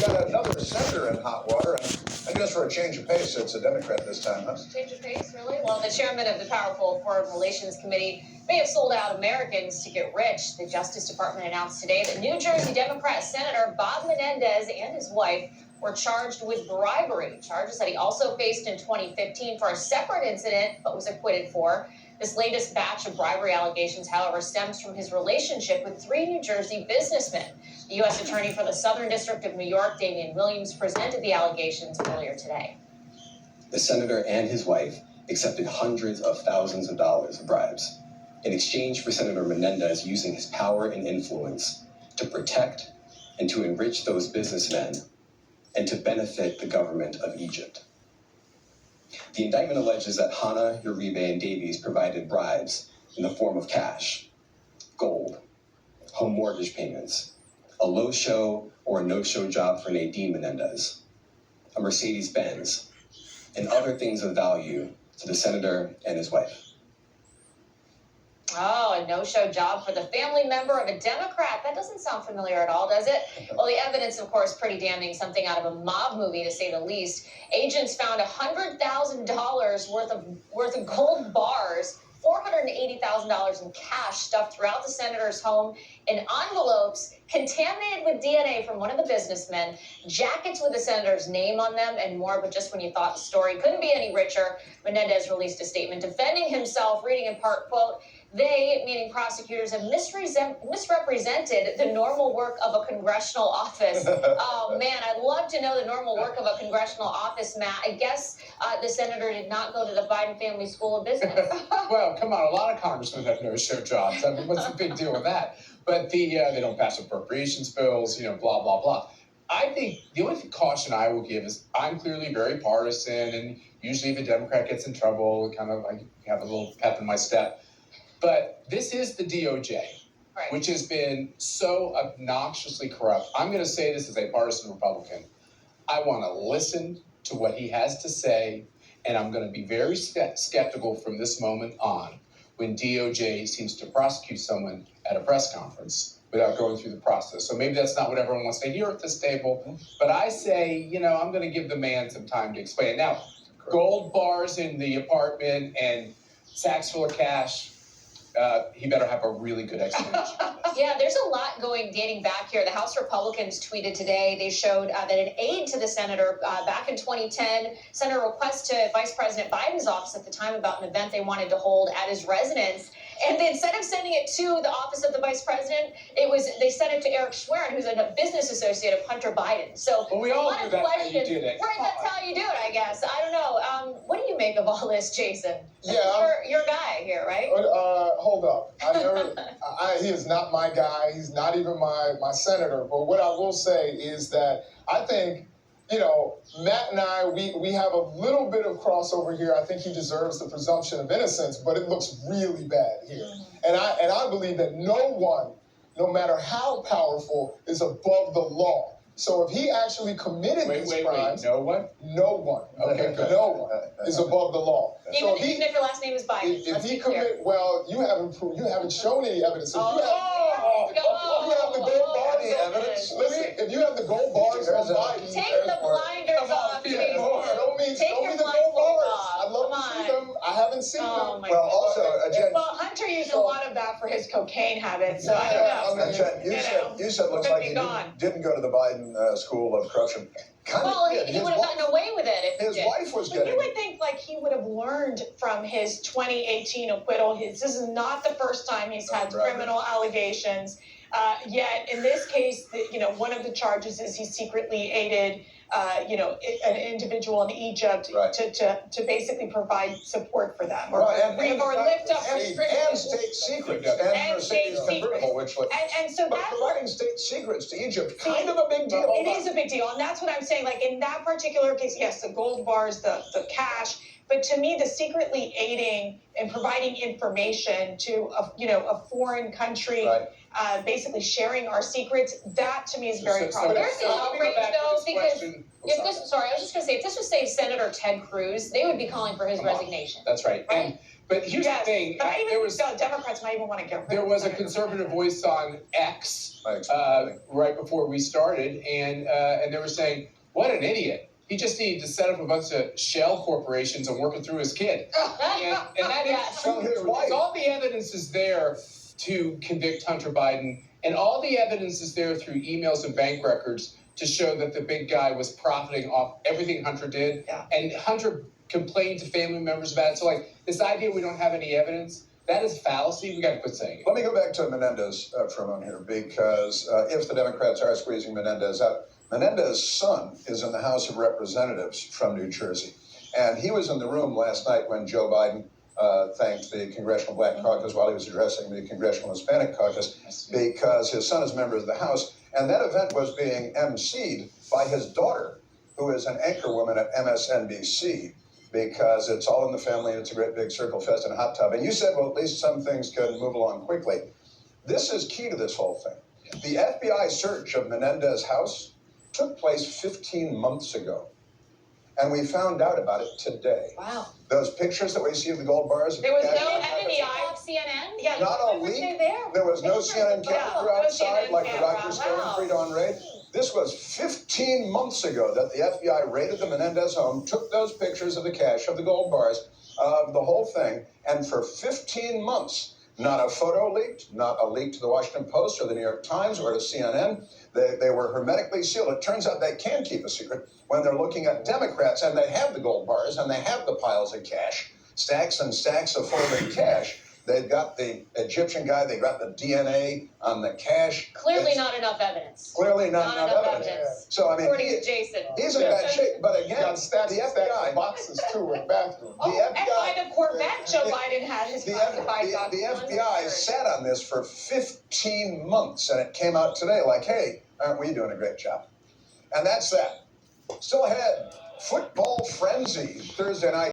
got another senator in hot water, and I guess for a change of pace, it's a Democrat this time, huh? Change of pace, really? Well, the chairman of the powerful Foreign Relations Committee may have sold out Americans to get rich. The Justice Department announced today that New Jersey Democrat Senator Bob Menendez and his wife were charged with bribery, charges that he also faced in 2015 for a separate incident, but was acquitted for. This latest batch of bribery allegations, however, stems from his relationship with 3 New Jersey businessmen. The U.S. Attorney for the Southern District of New York, Damian Williams, presented the allegations earlier today. The senator and his wife accepted hundreds of thousands of dollars of bribes in exchange for Senator Menendez using his power and influence to protect and to enrich those businessmen and to benefit the government of Egypt. The indictment alleges that Hannah, Uribe, and Davies provided bribes in the form of cash, gold, home mortgage payments, a low-show or a no-show job for Nadine Menendez, a Mercedes-Benz, and other things of value to the senator and his wife. Oh, a no-show job for the family member of a Democrat. That doesn't sound familiar at all, does it? Well, the evidence, of course, pretty damning, something out of a mob movie, to say the least. Agents found $100,000 worth of gold bars, $480,000 in cash stuffed throughout the senator's home in envelopes contaminated with DNA from one of the businessmen, jackets with the senator's name on them, and more. But just when you thought the story couldn't be any richer, Menendez released a statement defending himself, reading in part, quote, "They, meaning prosecutors, have misrepresented the normal work of a congressional office." Oh, man, I'd love to know the normal work of a congressional office, Matt. I guess the senator did not go to the Biden Family School of Business. Well, come on, a lot of congressmen have no-show jobs. I mean, what's the big deal with that? But they don't pass appropriations bills, blah, blah, blah. I think the only caution I will give is I'm clearly very partisan, and usually if a Democrat gets in trouble, kind of like have a little pep in my step. But this is the DOJ, Right. which has been so obnoxiously corrupt. I'm going to say this as a partisan Republican. I want to listen to what he has to say, and I'm going to be very skeptical from this moment on when DOJ seems to prosecute someone at a press conference without going through the process. So maybe that's not what everyone wants to hear at this table, but I say, I'm going to give the man some time to explain. Now, gold bars in the apartment and sacks full of cash, he better have a really good explanation. Yeah, there's a lot dating back here. The House Republicans tweeted today. They showed that an aide to the senator back in 2010 sent a request to Vice President Biden's office at the time about an event they wanted to hold at his residence. And instead of sending it to the office of the vice president, they sent it to Eric Schwerin, who's a business associate of Hunter Biden. So well, we all knew that's how you did it. Right, that's how you do it, I guess. I don't know. What do you make of all this, Jason? Yeah, You're guy here, right? Hold up. He is not my guy. He's not even my senator. But what I will say is that I think, Matt and I, we have a little bit of crossover here. I think he deserves the presumption of innocence, but it looks really bad here. And I believe that no one, no matter how powerful, is above the law. So if he actually committed these crimes, no one? No one. Okay, good. No one is above the law. Even if your last name is Biden. If he you haven't shown any evidence. If you have the gold bars evidence. Listen, if you have the gold bars on Biden, take the blinders off. Show me the gold bars. I'd love to see them. I haven't seen them. Well, also, Jen, Hunter used a lot of that for his cocaine habits, so I don't know. Jen, you said looks like he didn't go to the Biden School of Corruption. He would have gotten away with it if his wife was getting. You would think he would have learned from his 2018 acquittal. This is not the first time he's had criminal allegations. Yet in this case, one of the charges is he secretly aided, an individual in Egypt to basically provide support or lift up and state secrets and Mercedes convertible, but providing state secrets to Egypt, kind of a big deal. It is a big deal, and that's what I'm saying. In that particular case, yes, the gold bars, the cash. But to me, the secretly aiding and providing information to a foreign country, basically sharing our secrets, that to me is very problematic. There's an outrage though, because I was just going to say, if this was, say, Senator Ted Cruz, they would be calling for his resignation. That's right. Right? But here's the thing, But I there even was think Democrats might even want to get rid there of was a Senator conservative Menendez. voice on X Thanks. right before we started, and they were saying, "What an idiot! He just needed to set up a bunch of shell corporations and work it through his kid." And that is Yes. From his true. wife. All the evidence is there to convict Hunter Biden, and all the evidence is there through emails and bank records to show that the big guy was profiting off everything Hunter did. Yeah. And Hunter complained to family members about it. So, like, this idea we don't have any evidence, that is fallacy. We got to quit saying it. Let me go back to Menendez for a moment here, because if the Democrats are squeezing Menendez out, Menendez's son is in the House of Representatives from New Jersey. And he was in the room last night when Joe Biden thanked the Congressional Black Caucus while he was addressing the Congressional Hispanic Caucus, because his son is a member of the House. And that event was being emceed by his daughter, who is an anchorwoman at MSNBC, because it's all in the family and it's a great big circle fest and a hot tub. And you said, well, at least some things can move along quickly. This is key to this whole thing. The FBI search of Menendez's house took place 15 months ago. And we found out about it today. Wow. Those pictures that we see of the gold bars. There was yeah, no yeah, FBI. Off CNN? Yeah, Not a Why were leak. they there? There was no They were CNN there. camera No outside CNN like the camera. Roger Stone Wow. and pre-dawn raid. This was 15 months ago that the FBI raided the Menendez home, took those pictures of the cash, of the gold bars, of the whole thing, and for 15 months, not a photo leaked, not a leak to the Washington Post or the New York Times or to CNN. They were hermetically sealed. It turns out they can keep a secret when they're looking at Democrats, and they have the gold bars and they have the piles of cash, stacks and stacks of folded cash. They've got the Egyptian guy, they got the DNA on the cash. Clearly It's not enough evidence. Clearly not enough evidence. evidence. So, I mean, According to Jason. he's in bad shape. But You again, got stacks the and stacks FBI, of boxes too in the bathroom. Oh, and by FBI the Corvette, Joe Biden had his the classified documents. FBI sat on this for 15 months, and it came out today like, hey, aren't we doing a great job? And that's that. Still ahead, football frenzy Thursday night.